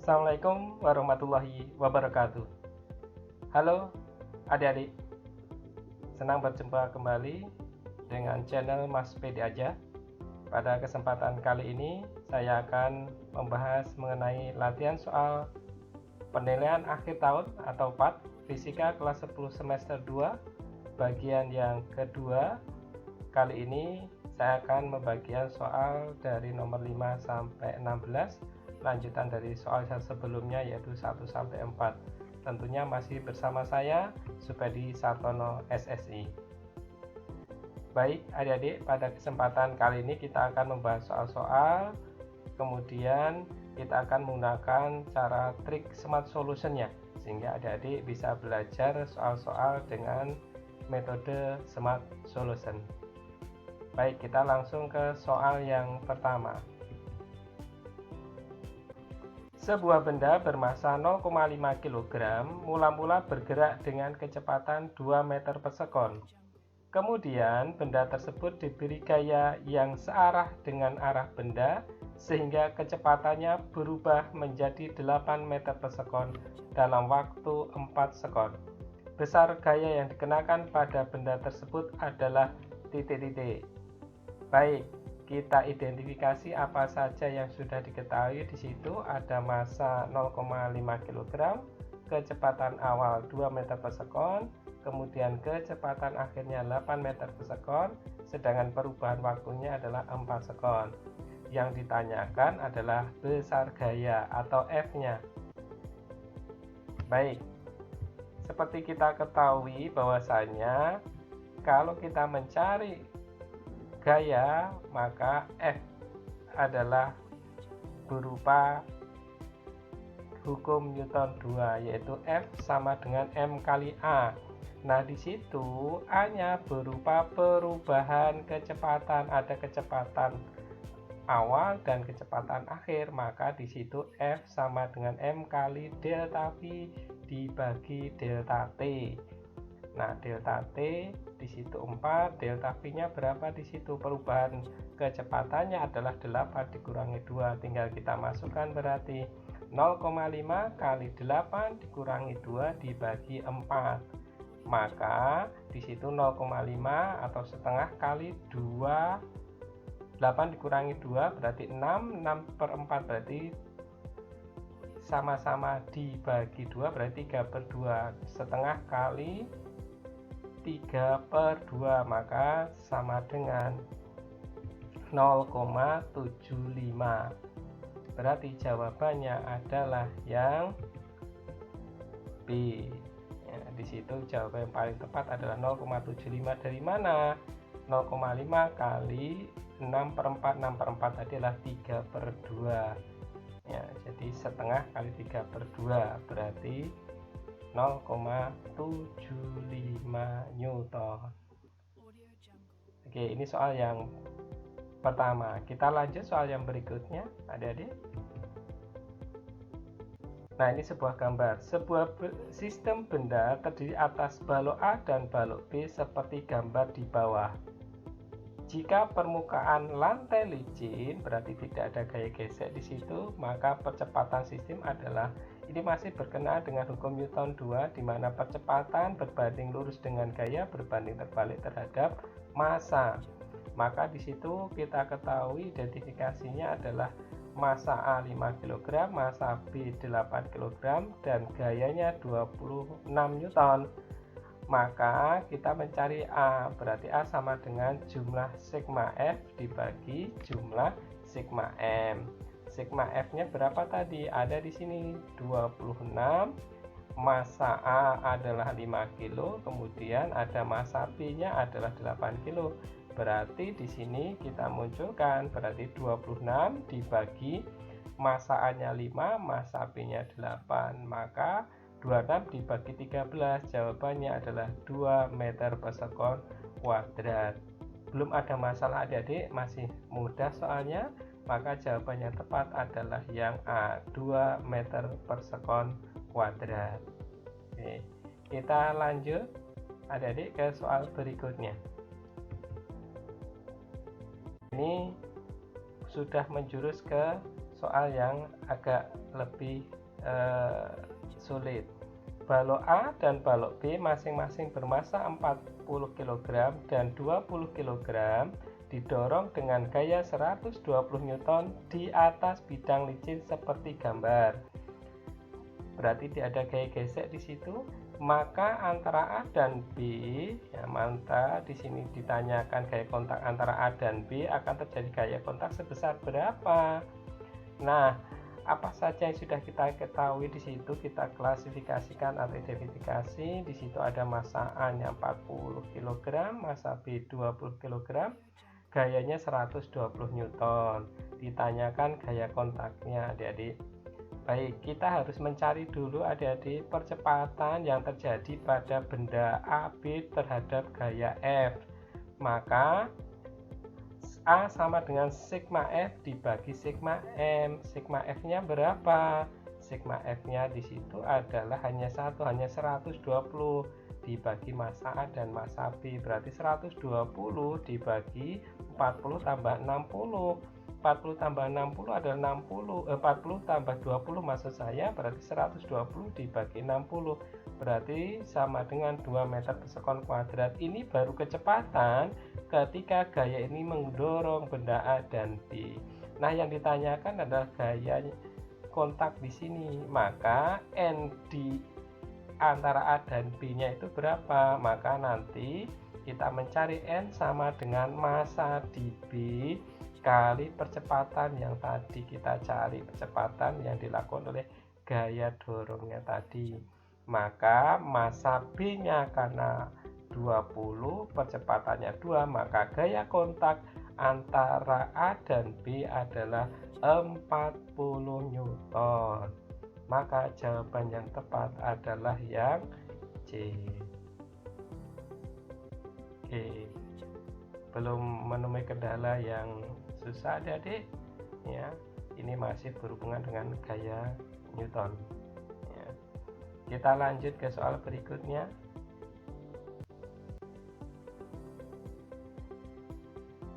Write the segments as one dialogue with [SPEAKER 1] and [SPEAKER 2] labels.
[SPEAKER 1] Assalamualaikum warahmatullahi wabarakatuh. Halo adik-adik, senang berjumpa kembali dengan channel Mas Pedi Aja. Pada kesempatan kali ini saya akan membahas mengenai latihan soal penilaian akhir tahun atau PAT Fisika kelas 10 semester 2 bagian yang kedua. Kali ini saya akan membagikan soal dari nomor 5 sampai 16, lanjutan dari soal yang sebelumnya yaitu 1 sampai 4. Tentunya masih bersama saya Supedi Sartono SSI. Baik adik-adik, pada kesempatan kali ini kita akan membahas soal-soal, kemudian kita akan menggunakan cara trik smart solution-nya, sehingga adik-adik bisa belajar soal-soal dengan metode smart solution. Baik, kita langsung ke soal yang pertama. Sebuah benda bermasa 0,5 kg mula-mula bergerak dengan kecepatan 2 meter per sekon. Kemudian benda tersebut diberi gaya yang searah dengan arah benda sehingga kecepatannya berubah menjadi 8 meter per sekon dalam waktu 4 sekon. Besar gaya yang dikenakan pada benda tersebut adalah titik-titik. Baik, kita identifikasi apa saja yang sudah diketahui. Di situ ada massa 0,5 kg, kecepatan awal 2 meter per sekon, kemudian kecepatan akhirnya 8 meter per sekon, sedangkan perubahan waktunya adalah 4 sekon. Yang ditanyakan adalah besar gaya atau F-nya. Baik, seperti kita ketahui bahwasanya kalau kita mencari gaya, maka F adalah berupa hukum Newton 2, yaitu F sama dengan M kali A. Nah, di situ A-nya berupa perubahan kecepatan, ada kecepatan awal dan kecepatan akhir, maka di situ F sama dengan M kali delta V dibagi delta T. Nah, delta T di situ 4, delta V-nya berapa di situ? Perubahan kecepatannya adalah 8 dikurangi 2, tinggal kita masukkan berarti 0,5 kali 8 dikurangi 2 dibagi 4. Maka di situ 0,5 atau setengah kali 2, 8 dikurangi 2 berarti 6, 6 per 4 berarti sama-sama dibagi 2 berarti 3 per 2, setengah kali 3 per 2 maka sama dengan 0,75. Berarti jawabannya adalah yang B. Ya, di situ jawaban yang paling tepat adalah 0,75. Dari mana? 0,5 kali 6 per 4, 6 per 4 tadi adalah 3 per 2. Ya, jadi setengah kali 3 per 2 berarti 0,75 Newton. Oke, ini soal yang pertama. Kita lanjut soal yang berikutnya, adik-adik. Nah, ini sebuah gambar. Sebuah sistem benda terdiri atas balok A dan balok B seperti gambar di bawah. Jika permukaan lantai licin, berarti tidak ada gaya gesek di situ, maka percepatan sistem adalah, ini masih berkenaan dengan hukum Newton 2, di mana percepatan berbanding lurus dengan gaya berbanding terbalik terhadap massa. Maka di situ kita ketahui identifikasinya adalah massa A 5 kg, massa B 8 kg, dan gayanya 26 Newton. Maka kita mencari A, berarti A sama dengan jumlah sigma F dibagi jumlah sigma M. Sigma F-nya berapa tadi? Ada di sini 26. Massa A adalah 5 kilo, kemudian ada massa B-nya adalah 8 kilo. Berarti di sini kita munculkan berarti 26 dibagi massa A-nya 5, massa B-nya 8. Maka 26 dibagi 13, jawabannya adalah 2 meter per sekon kuadrat. Belum ada masalah adik-adik, masih mudah soalnya, maka jawabannya tepat adalah yang A, 2 meter per sekon kuadrat. Oke, kita lanjut adik-adik ke soal berikutnya. Ini sudah menjurus ke soal yang agak lebih sulit. Balok A dan balok B masing-masing bermassa 40 kg dan 20 kg didorong dengan gaya 120 Newton di atas bidang licin seperti gambar. Berarti ada gaya gesek di situ, maka antara A dan B, ya maka di sini ditanyakan gaya kontak antara A dan B akan terjadi gaya kontak sebesar berapa. Nah, apa saja yang sudah kita ketahui di situ kita klasifikasikan atau identifikasi. Di situ ada massa A-nya 40 kg, massa B 20 kg, gayanya 120 Newton. Ditanyakan gaya kontaknya, adik-adik. Baik, kita harus mencari dulu adik-adik percepatan yang terjadi pada benda AB terhadap gaya F. Maka A sama dengan sigma F dibagi sigma M. Sigma F-nya berapa? Sigma F-nya di situ adalah hanya 120 dibagi massa A dan massa B. Berarti 120 dibagi 40 tambah 60. 40 tambah 60 adalah 40 tambah 20 maksud saya, berarti 120 dibagi 60. Berarti sama dengan 2 meter per sekon kuadrat. Ini baru kecepatan ketika gaya ini mendorong benda A dan B. Nah, yang ditanyakan adalah gaya kontak di sini. Maka N di antara A dan B-nya itu berapa? Maka nanti kita mencari N sama dengan massa di B kali percepatan yang tadi kita cari, percepatan yang dilakukan oleh gaya dorongnya tadi. Maka massa B-nya karena 20, percepatannya 2, maka gaya kontak antara A dan B adalah 40 Newton. Maka jawaban yang tepat adalah yang C. Oke, belum menemui kendala yang susah adik-adik ya. Ini masih berhubungan dengan gaya Newton ya. Kita lanjut ke soal berikutnya.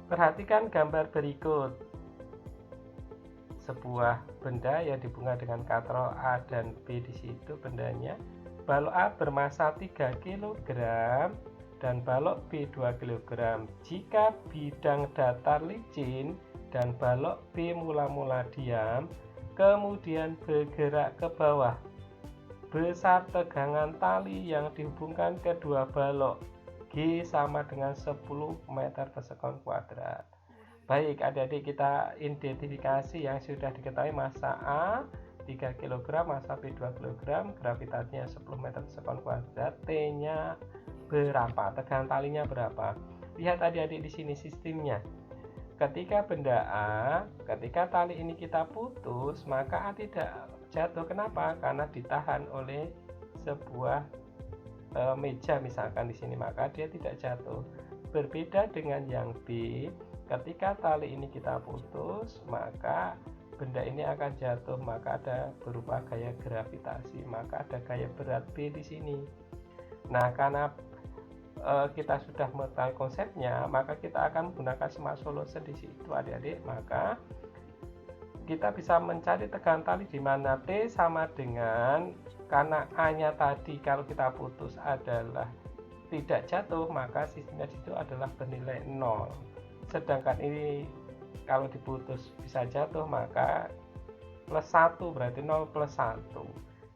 [SPEAKER 1] Perhatikan gambar berikut. Sebuah benda yang dibungkus dengan katrol A dan B di situ bendanya. Balok A bermassa 3 kg dan balok B 2 kg. Jika bidang datar licin dan balok B mula-mula diam, kemudian bergerak ke bawah, besar tegangan tali yang dihubungkan kedua balok. G sama dengan 10 meter per sekon kuadrat. Baik, adik-adik kita identifikasi yang sudah diketahui. Massa A 3 kg, massa B 2 kg, gravitasinya 10 meter per sekon kuadrat. T-nya berapa? Tegangan talinya berapa? Lihat adik-adik di sini sistemnya. Ketika benda A, ketika tali ini kita putus, maka A tidak jatuh. Kenapa? Karena ditahan oleh sebuah meja misalkan di sini, maka dia tidak jatuh. Berbeda dengan yang B, ketika tali ini kita putus, maka benda ini akan jatuh, maka ada berupa gaya gravitasi, maka ada gaya berat B di sini. Nah, karena kita sudah mengetahui konsepnya, maka kita akan menggunakan smart solution di situ adik-adik. Maka kita bisa mencari tegangan tali di mana T sama dengan, karena A-nya tadi kalau kita putus adalah tidak jatuh, maka sistemnya itu adalah bernilai 0. Sedangkan ini kalau diputus bisa jatuh, maka plus 1, berarti 0 plus 1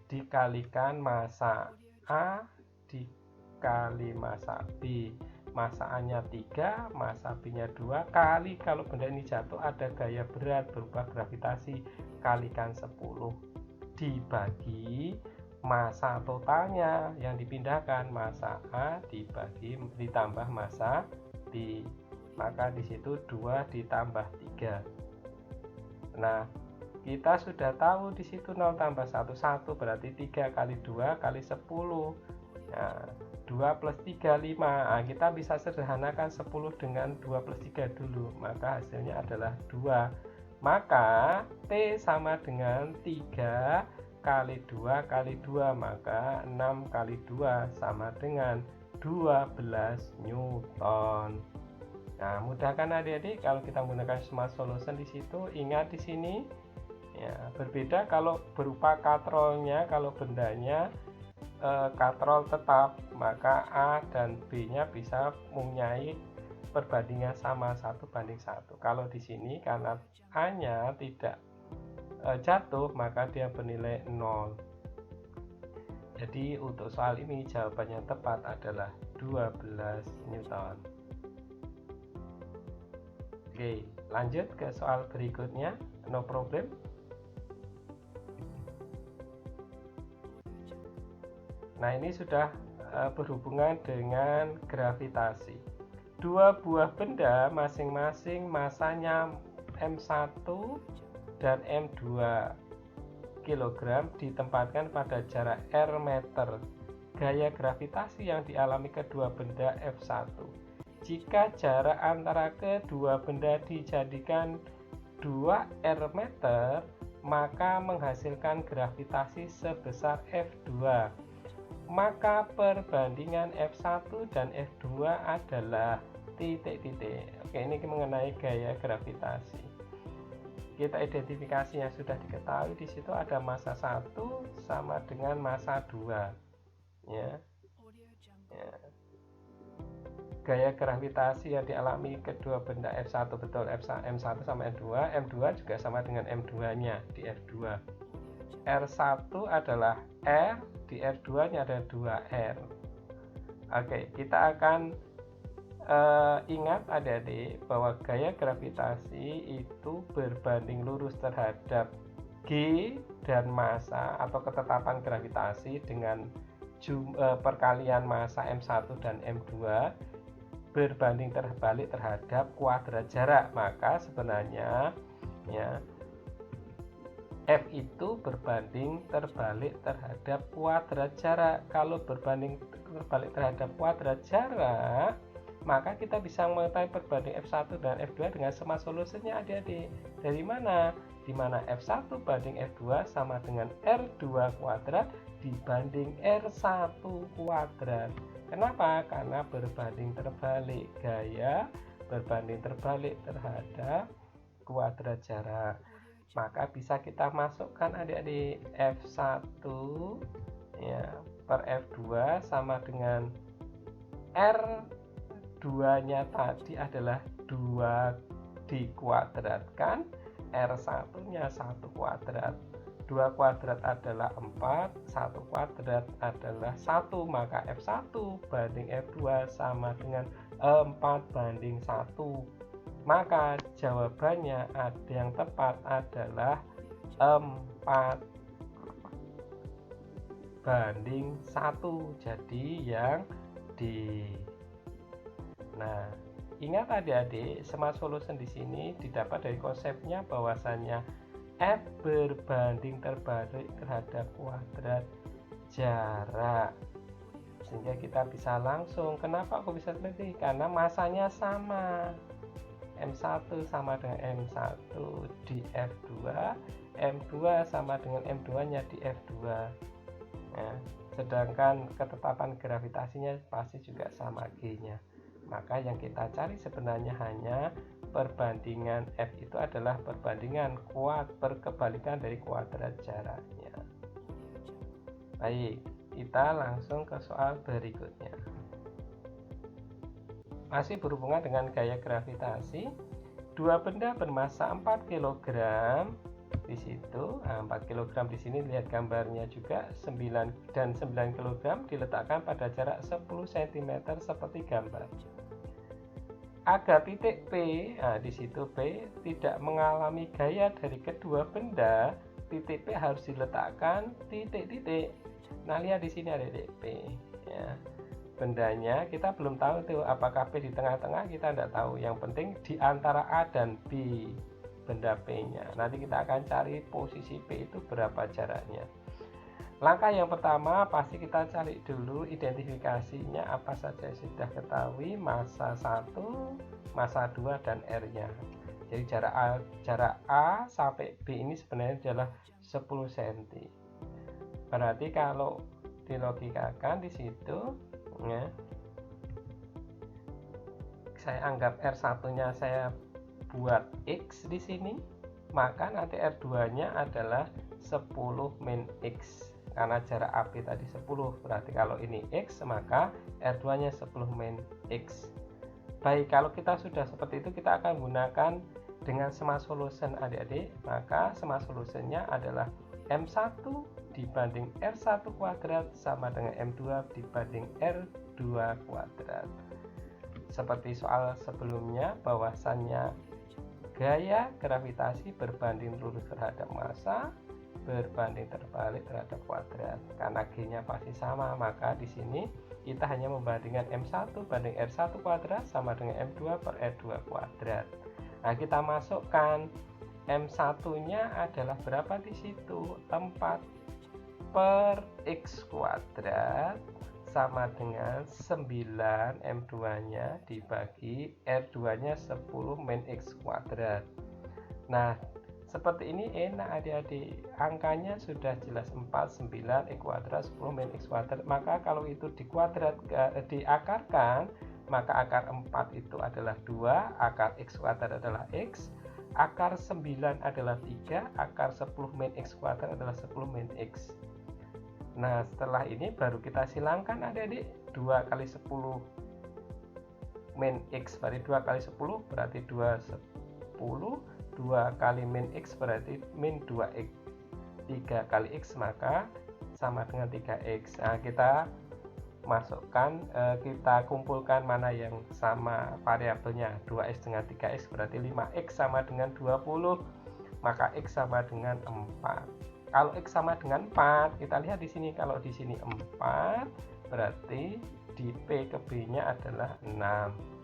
[SPEAKER 1] dikalikan massa A dikali massa B. Massa A-nya 3, massa B-nya 2, kali kalau benda ini jatuh ada gaya berat berupa gravitasi, kalikan 10 dibagi massa totalnya yang dipindahkan, massa A ditambah massa B. Maka di situ 2 ditambah 3. Nah, kita sudah tahu di situ 0 tambah 1 1, berarti 3 kali 2 kali 10. Nah, 2 plus 3 5. Nah, kita bisa sederhanakan 10 dengan 2 plus 3 dulu, maka hasilnya adalah 2. Maka T sama dengan 3 kali 2 kali 2, maka 6 kali 2 sama dengan 12 Newton. Nah, mudah kan adik-adik kalau kita menggunakan smart solution di situ. Ingat di sini Ya, berbeda kalau berupa katrolnya. Kalau bendanya katrol tetap, maka A dan B-nya bisa mempunyai perbandingan sama 1:1. Kalau di sini karena A-nya tidak jatuh, maka dia bernilai 0. Jadi untuk soal ini jawaban yang tepat adalah 12 Newton. Oke, lanjut ke soal berikutnya. No problem. Nah, ini sudah berhubungan dengan gravitasi. Dua buah benda masing-masing masanya M1 dan M2 kg ditempatkan pada jarak R meter. Gaya gravitasi yang dialami kedua benda F1. Jika jarak antara kedua benda dijadikan 2R meter, maka menghasilkan gravitasi sebesar F2. Maka perbandingan F1 dan F2 adalah titik-titik. Oke, ini mengenai gaya gravitasi. Kita identifikasinya sudah diketahui. Di situ ada massa 1 sama dengan massa 2. Ya. Gaya gravitasi yang dialami kedua benda F1 betul, M1 sama M2. M2 juga sama dengan M2-nya di F2. R1 adalah R, di R2 nya ada 2R. Oke, kita akan ingat adik-adik bahwa gaya gravitasi itu berbanding lurus terhadap G dan massa atau ketetapan gravitasi dengan perkalian massa M1 dan M2 berbanding terbalik terhadap kuadrat jarak. Maka sebenarnya ya, F itu berbanding terbalik terhadap kuadrat jarak. Kalau berbanding terbalik terhadap kuadrat jarak, maka kita bisa mengetahui perbanding F1 dan F2 dengan sum solusinya adik-adik. Dari mana? Di mana F1 banding F2 sama dengan R2 kuadrat dibanding R1 kuadrat. Kenapa? Karena berbanding terbalik. Gaya berbanding terbalik terhadap kuadrat jarak. Maka bisa kita masukkan adik-adik F1 ya, per F2 sama dengan R2 nya tadi adalah 2 dikuadratkan, R1 nya 1 kuadrat. 2 kuadrat adalah 4, 1 kuadrat adalah 1, maka F1 banding F2 sama dengan 4 banding 1. Maka jawabannya yang tepat adalah 4 banding 1. Jadi yang D. Nah, ingat adik-adik, smart solution di sini didapat dari konsepnya bahwasannya F berbanding terbalik terhadap kuadrat jarak. Sehingga kita bisa langsung, kenapa aku bisa seperti ini? Karena masanya sama. M1 sama dengan M1 di F2, M2 sama dengan M2 nya di F2 ya, sedangkan ketetapan gravitasinya pasti juga sama G nya. Maka yang kita cari sebenarnya hanya perbandingan F itu adalah perbandingan berkebalikan dari kuadrat jaraknya. Baik, kita langsung ke soal berikutnya. Masih berhubungan dengan gaya gravitasi. Dua benda bermassa 4 kg di situ. 4 kg di sini lihat gambarnya juga, 9 dan 9 kg diletakkan pada jarak 10 cm seperti gambar. Agar titik P, di situ P tidak mengalami gaya dari kedua benda, titik P harus diletakkan titik-titik. Nah, lihat di sini ada titik P ya. Bendanya kita belum tahu tuh apakah P di tengah-tengah, kita tidak tahu. Yang penting di antara A dan B benda P-nya. Nanti kita akan cari posisi P itu berapa jaraknya. Langkah yang pertama pasti kita cari dulu identifikasinya apa saja sudah ketahui, massa 1, massa 2 dan R-nya. Jadi jarak A sampai B ini sebenarnya adalah 10 cm. Berarti kalau dilogikakan di situ ya, saya anggap R1 nya saya buat X di sini maka nanti R2 nya adalah 10 min X, karena jarak AP tadi 10, berarti kalau ini X maka R2 nya 10 min X. Baik, kalau kita sudah seperti itu, kita akan gunakan dengan Smart Solution adik-adik. Maka Smart Solutionnya adalah M1 dibanding R1 kuadrat sama dengan M2 dibanding R2 kuadrat. Seperti soal sebelumnya, bahwasannya gaya gravitasi berbanding lurus terhadap massa berbanding terbalik terhadap kuadrat. Karena G-nya pasti sama, maka di sini kita hanya membandingkan M1 banding R1 kuadrat sama dengan M2 per R2 kuadrat. Nah, kita masukkan M1-nya adalah berapa di situ? 4 per X kuadrat sama dengan 9 M2-nya dibagi R2-nya 10 min X kuadrat. Nah, seperti ini enak adik-adik, angkanya sudah jelas 4, 9, X kuadrat, 10 min X kuadrat. Maka kalau itu diakarkan, maka akar 4 itu adalah 2, akar X kuadrat adalah X, akar 9 adalah 3, akar 10 min X kuadrat adalah 10 min X. Nah, setelah ini baru kita silangkan adik-adik, 2 kali 10 min X berarti 2 kali 10 berarti 2 10, 2 kali min X berarti min 2X, 3 kali X maka sama dengan 3X. Nah, kita masukkan, kita kumpulkan mana yang sama variabelnya. 2X dengan 3X berarti 5X sama dengan 20, maka X sama dengan 4. Kalau X sama dengan 4, kita lihat di sini, kalau di sini 4 berarti di P ke B nya adalah 6.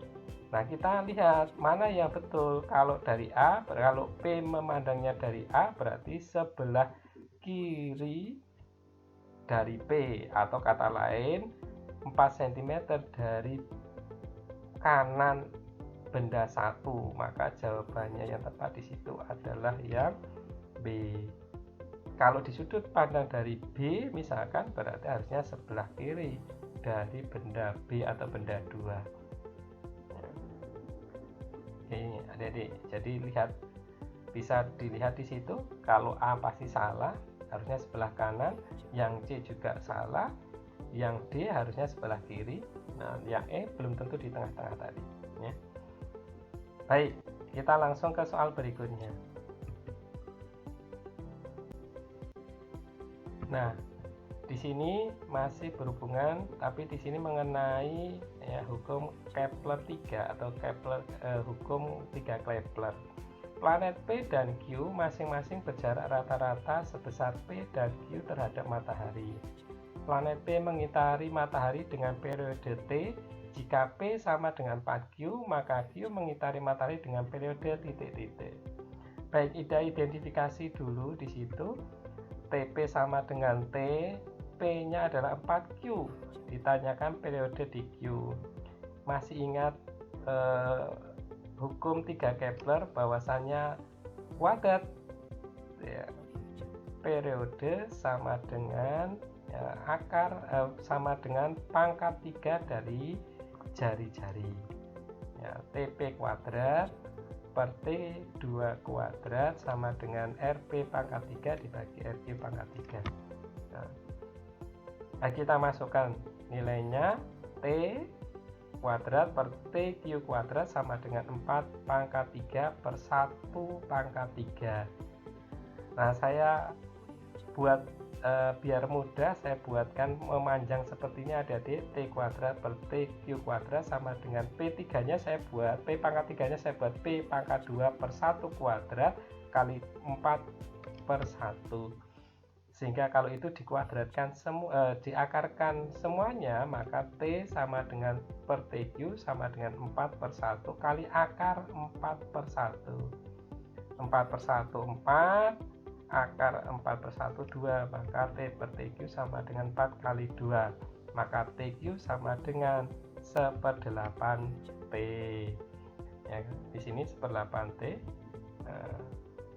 [SPEAKER 1] Nah, kita lihat mana yang betul. Kalau dari A, kalau P memandangnya dari A, berarti sebelah kiri dari P, atau kata lain 4 cm dari kanan benda 1. Maka jawabannya yang tepat di situ adalah yang B. Kalau di sudut pandang dari B misalkan, berarti harusnya sebelah kiri dari benda B atau benda 2. Ini adik-adik, jadi bisa dilihat di situ, kalau A pasti salah, harusnya sebelah kanan, yang C juga salah, yang D harusnya sebelah kiri, nah yang E belum tentu di tengah-tengah tadi ya. Baik, kita langsung ke soal berikutnya. Nah, di sini masih berhubungan, tapi di sini mengenai ya, hukum Kepler 3 atau hukum 3 Kepler. Planet P dan Q masing-masing berjarak rata-rata sebesar P dan Q terhadap matahari. Planet P mengitari matahari dengan periode T. Jika P sama dengan 4Q, maka Q mengitari matahari dengan periode titik-titik. Baik, identifikasi dulu di situ. TP sama dengan T, P-nya adalah 4Q, ditanyakan periode di Q. Masih ingat hukum 3 Kepler bahwasannya kuadrat ya, periode sama dengan ya, akar sama dengan pangkat 3 dari jari-jari ya, TP kuadrat per T2 kuadrat sama dengan RP pangkat 3 dibagi RQ pangkat 3. Nah, kita masukkan nilainya, T kuadrat per TQ kuadrat sama dengan 4 pangkat 3 per 1 pangkat 3. Nah, saya buat biar mudah, saya buatkan memanjang sepertinya ada di T kuadrat per TQ kuadrat sama dengan P3 nya saya buat, P pangkat 3 nya saya buat P pangkat 2 per 1 kuadrat kali 4 per 1. Sehingga kalau itu dikuadratkan diakarkan semuanya, maka T sama dengan per TQ sama dengan 4 per 1 kali akar 4 per 1. 4 per 1 4, akar 4 per 1 2, maka T per TQ sama dengan 4 kali 2, maka TQ sama dengan 1/8 T ya, di sini 1/8 T.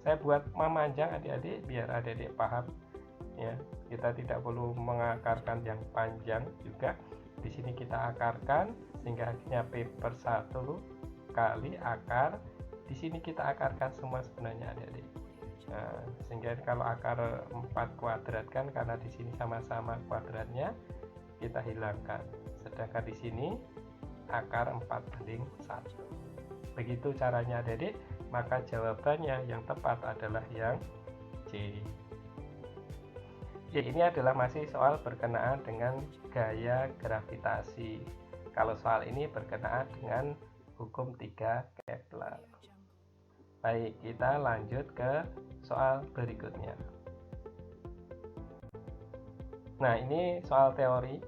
[SPEAKER 1] Saya buat memanjang adik-adik biar adik-adik paham ya, kita tidak perlu mengakarkan yang panjang juga. Di sini kita akarkan sehingga akhirnya P per 1 kali akar. Di sini kita akarkan semua sebenarnya adik-adik. Nah, sehingga kalau akar 4 kuadrat kan, karena di sini sama-sama kuadratnya, kita hilangkan. Sedangkan di sini akar 4/1. Begitu caranya adik-adik, maka jawabannya yang tepat adalah yang C. Ini adalah masih soal berkenaan dengan gaya gravitasi. Kalau soal ini berkenaan dengan hukum 3 Kepler. Baik, kita lanjut ke soal berikutnya. Nah, ini soal teori.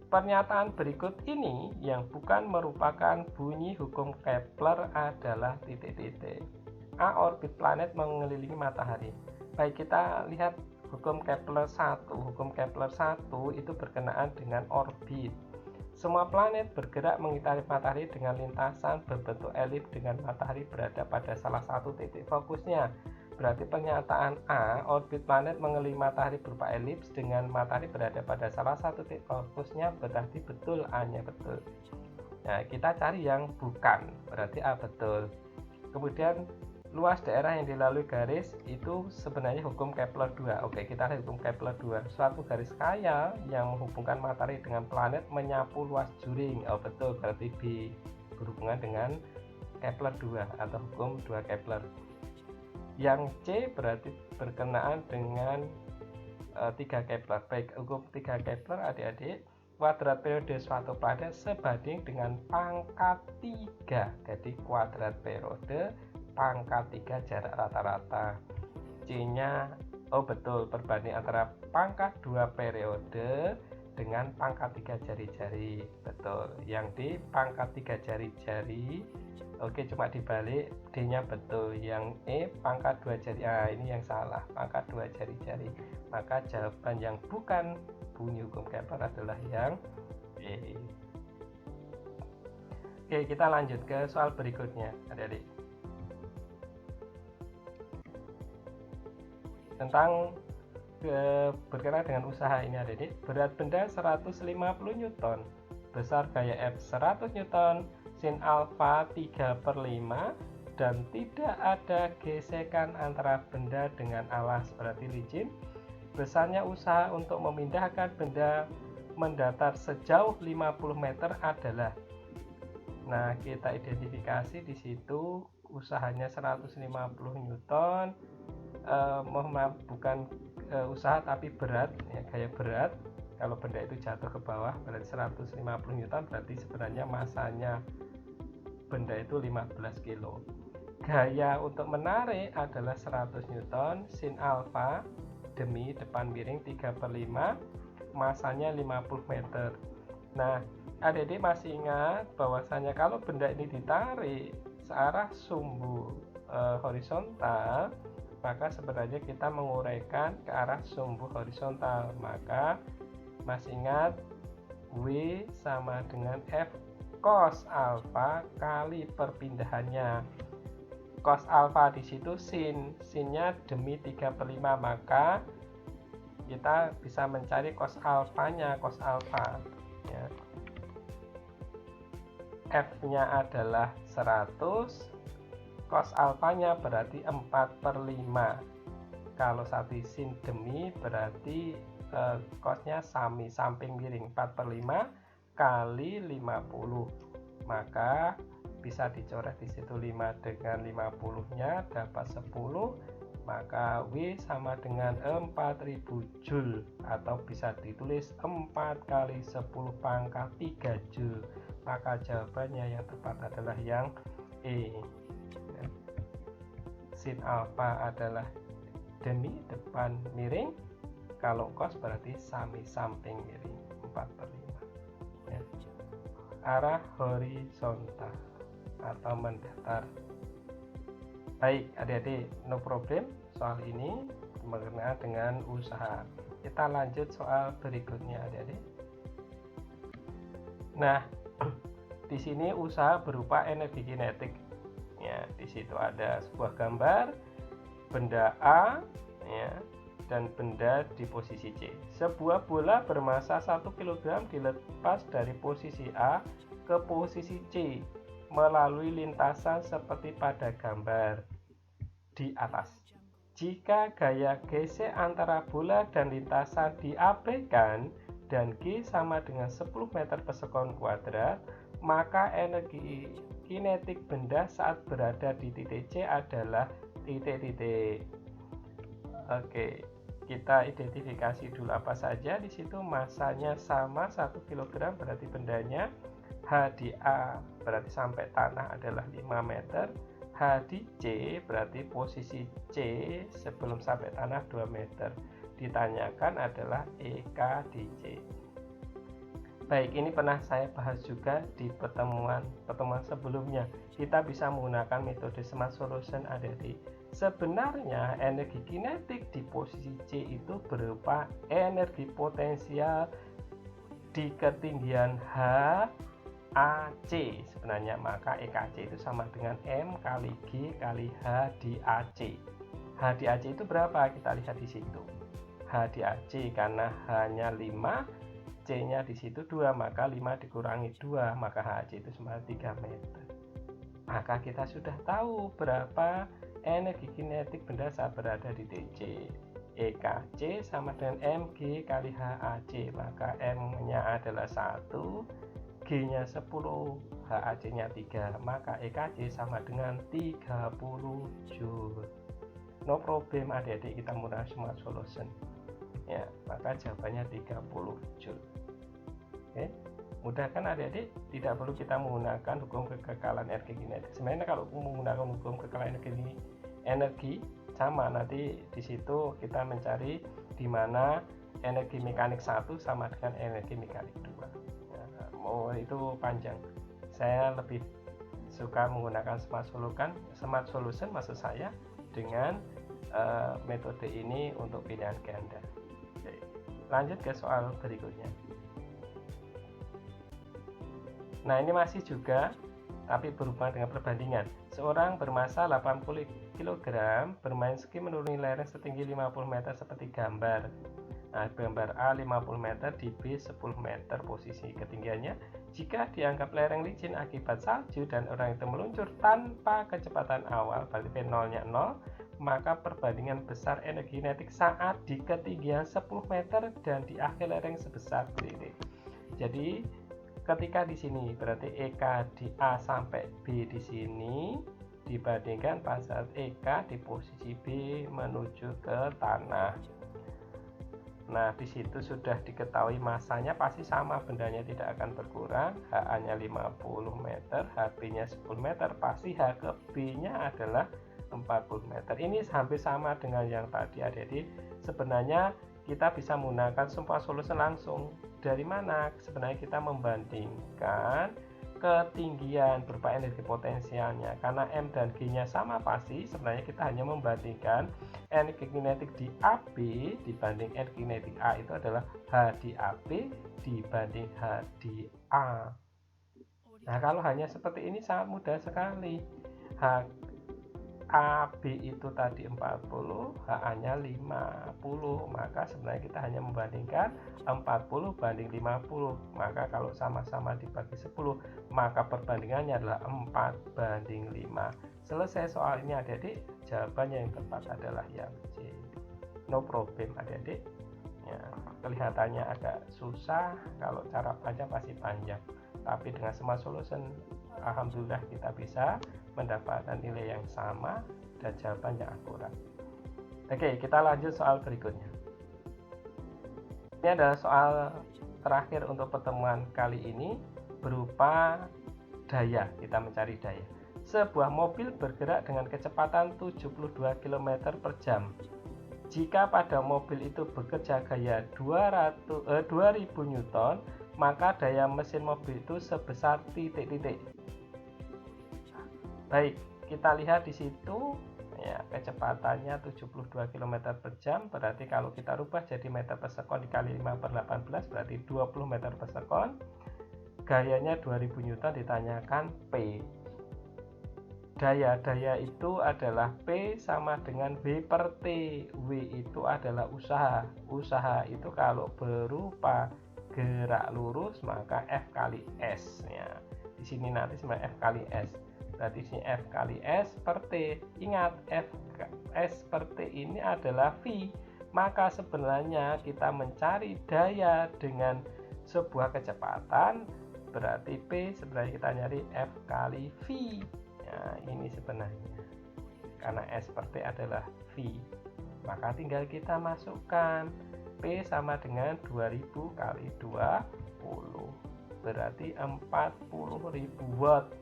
[SPEAKER 1] Pernyataan berikut ini yang bukan merupakan bunyi hukum Kepler adalah titik-titik. A. Orbit planet mengelilingi matahari. Baik, kita lihat hukum Kepler 1. Hukum Kepler 1 itu berkenaan dengan orbit. Semua planet bergerak mengitari matahari dengan lintasan berbentuk elips dengan matahari berada pada salah satu titik fokusnya. Berarti pernyataan A, orbit planet mengelilingi matahari berupa elips dengan matahari berada pada salah satu titik fokusnya, berarti betul, A-nya betul. Nah, kita cari yang bukan, berarti A betul. Kemudian luas daerah yang dilalui garis itu sebenarnya hukum Kepler 2. Oke, kita lihat hukum Kepler 2. Suatu garis khayal yang menghubungkan matahari dengan planet menyapu luas juring. Oh betul, berarti B, berhubungan dengan Kepler 2 atau hukum 2 Kepler. Yang C berarti berkenaan dengan 3 Kepler. Baik, hukum 3 Kepler adik-adik, kuadrat periode suatu planet sebanding dengan pangkat 3. Jadi kuadrat periode pangkat 3 jarak rata-rata. C-nya, oh betul, perbanding antara pangkat 2 periode dengan pangkat 3 jari-jari. Betul. Yang D pangkat 3 jari-jari. Oke, cuma dibalik, D-nya betul. Yang E pangkat 2 jari. Ah, ini yang salah, pangkat 2 jari-jari. Maka jawaban yang bukan bunyi hukum Kepler adalah yang E. Oke, kita lanjut ke soal berikutnya, adik-adik. Tentang berkenaan dengan usaha ini adik-adik. Berat benda 150 Newton, besar gaya F 100 Newton, sin alfa 3/5, dan tidak ada gesekan antara benda dengan alas, berarti licin. Besarnya usaha untuk memindahkan benda mendatar sejauh 50 meter adalah. Nah, kita identifikasi di situ usahanya 150 Newton. Mohon maaf, bukan usaha tapi berat, ya, gaya berat. Kalau benda itu jatuh ke bawah berarti 150 Newton, berarti sebenarnya masanya benda itu 15 kilo. Gaya untuk menarik adalah 100 Newton, sin alfa demi depan miring 3/5, masanya 50 meter. Nah, adik-adik masih ingat bahwasanya kalau benda ini ditarik searah sumbu horizontal, maka sebenarnya kita menguraikan ke arah sumbu horizontal. Maka masih ingat W sama dengan F cos alfa kali perpindahannya. Cos alfa di situ sinnya demi 3/5, maka kita bisa mencari cos alfanya, cos alfa ya. F-nya adalah 100, cos alfanya berarti 4/5. Kalau satu sin demi berarti cosnya samping miring 4/5 kali 50. Maka bisa dicoret di situ 5 dengan 50-nya dapat 10. Maka W sama dengan 4000 Joule, atau bisa ditulis 4 kali 10 pangkat 3 Joule. Maka jawabannya yang tepat adalah yang E. Sin alfa adalah demi depan miring, kalau cos berarti samping miring 4/5 ya. Arah horizontal atau mendatar. Baik adik-adik, no problem soal ini berkenaan dengan usaha. Kita lanjut soal berikutnya adik-adik. Nah, di sini usaha berupa energi kinetik. Ya, di situ ada sebuah gambar benda A ya, dan benda di posisi C. Sebuah bola bermasa 1 kg dilepas dari posisi A ke posisi C melalui lintasan seperti pada gambar di atas. Jika gaya gesek antara bola dan lintasan diabaikan dan G sama dengan 10 meter per sekon kuadrat, maka energi kinetik benda saat berada di titik C adalah titik-titik. Oke, kita identifikasi dulu apa saja. Di situ masanya sama 1 kg, berarti bendanya H di A berarti sampai tanah adalah 5 meter. H di C berarti posisi C sebelum sampai tanah 2 meter. Ditanyakan adalah EK di C. Baik, ini pernah saya bahas juga di pertemuan sebelumnya. Kita bisa menggunakan metode smart solution adik-adik. Sebenarnya energi kinetik di posisi C itu berupa energi potensial di ketinggian H AC sebenarnya, maka EKC itu sama dengan M kali G kali H di AC. H di AC itu berapa? Kita lihat di situ. H di AC karena H-nya 5, C-nya di situ 2, maka 5 dikurangi 2, maka HC itu sama 3 meter. Maka kita sudah tahu berapa energi kinetik benda saat berada di TC. EKC sama dengan MG kali HAC, maka M-nya adalah 1, G-nya 10, HAC-nya 3, maka EKC sama dengan 30 Joule. No problem adik-adik, kita menggunakan smart solution. Ya, maka jawabannya 30 Joule. Oke, mudah kan adik-adik? Tidak perlu kita menggunakan hukum kekekalan energi kinetik. Sebenarnya kalau menggunakan hukum kekekalan energi sama, nanti di situ kita mencari di mana energi mekanik 1 sama dengan energi mekanik 2. Itu panjang. Saya lebih suka menggunakan smart solution maksud saya dengan metode ini untuk pilihan ganda. Oke, lanjut ke soal berikutnya. Nah, ini masih juga tapi berhubungan dengan perbandingan. Seorang bermasa 80 kg bermain ski menuruni lereng setinggi 50 meter seperti gambar. Nah, gambar A 50 meter, di B 10 meter posisi ketinggiannya. Jika dianggap lereng licin akibat salju dan orang itu meluncur tanpa kecepatan awal, berarti V0-nya 0, maka perbandingan besar energi kinetik saat di ketinggian 10 meter dan di akhir lereng sebesar titik. Jadi ketika di sini berarti EK di A sampai B di sini dibandingkan pada saat EK di posisi B menuju ke tanah. Nah, di situ sudah diketahui masanya pasti sama, bendanya tidak akan berkurang. HA-nya 50 meter, HB-nya 10 meter, pasti H ke B-nya adalah 40 meter. Ini hampir sama dengan yang tadi adik-adik. Sebenarnya kita bisa menggunakan smart solution langsung. Dari mana? Sebenarnya kita membandingkan ketinggian berupa energi potensialnya. Karena M dan G-nya sama pasti, sebenarnya kita hanya membandingkan energi kinetik di AB dibanding energi kinetik A itu adalah H di AB dibanding H di A. Nah, kalau hanya seperti ini sangat mudah sekali. AB itu tadi 40, HA-nya 50, maka sebenarnya kita hanya membandingkan 40 banding 50. Maka kalau sama-sama dibagi 10, maka perbandingannya adalah 4 banding 5. Selesai soal ini adik-adik, jawabannya yang tepat adalah yang C. No problem adik-adik. Ya, kelihatannya agak susah, kalau cara baca pasti panjang. Tapi dengan smart solution, alhamdulillah kita bisa mendapatkan nilai yang sama dan jawaban yang akurat. Oke, kita lanjut soal berikutnya. Ini adalah soal terakhir untuk pertemuan kali ini, berupa daya. Kita mencari daya. Sebuah mobil bergerak dengan kecepatan 72 km per jam. Jika pada mobil itu bekerja gaya 2000 Newton, maka daya mesin mobil itu sebesar titik-titik. Baik, kita lihat di situ ya, kecepatannya 72 km per jam, berarti kalau kita rubah jadi meter per sekon dikali 5/18 berarti 20 meter per sekon. Gayanya 2000 Newton, ditanyakan P. Daya itu adalah P sama dengan W per T. W itu adalah usaha. Usaha itu kalau berupa gerak lurus maka F kali S ya. Di sini nanti sebenarnya F kali S. Berardi sini F kali S per T. Ingat, S per T ini adalah V. Maka sebenarnya kita mencari daya dengan sebuah kecepatan, berarti P sebenarnya kita nyari F kali V. Nah, ini sebenarnya. Karena S per T adalah V. Maka tinggal kita masukkan. P sama dengan 2000 kali 20. Berarti 40.000 watt.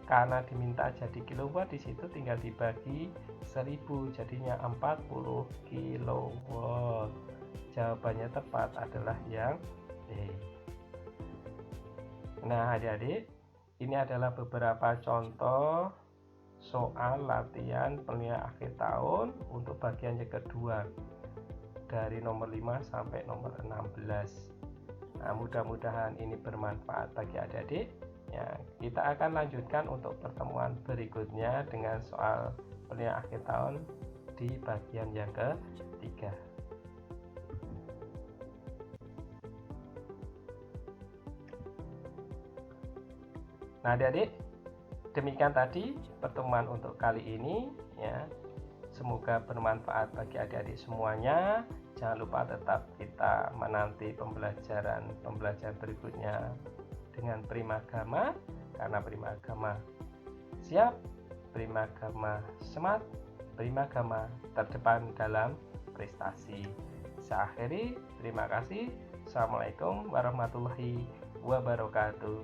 [SPEAKER 1] Karena diminta jadi kilowatt, di situ tinggal dibagi 1000, jadinya 40 kilowatt. Jawabannya tepat adalah yang D. Nah, adik-adik, ini adalah beberapa contoh soal latihan penilaian akhir tahun untuk bagian yang kedua dari nomor 5 sampai nomor 16. Nah, mudah-mudahan ini bermanfaat bagi adik-adik. Ya, kita akan lanjutkan untuk pertemuan berikutnya dengan soal penilaian akhir tahun di bagian yang ketiga. Nah, adik-adik, demikian tadi pertemuan untuk kali ini ya. Semoga bermanfaat bagi adik-adik semuanya. Jangan lupa tetap kita menanti pembelajaran berikutnya dengan Primagama, karena Primagama siap, Primagama smart, Primagama terdepan dalam prestasi. Saya akhiri, terima kasih. Assalamualaikum warahmatullahi wabarakatuh.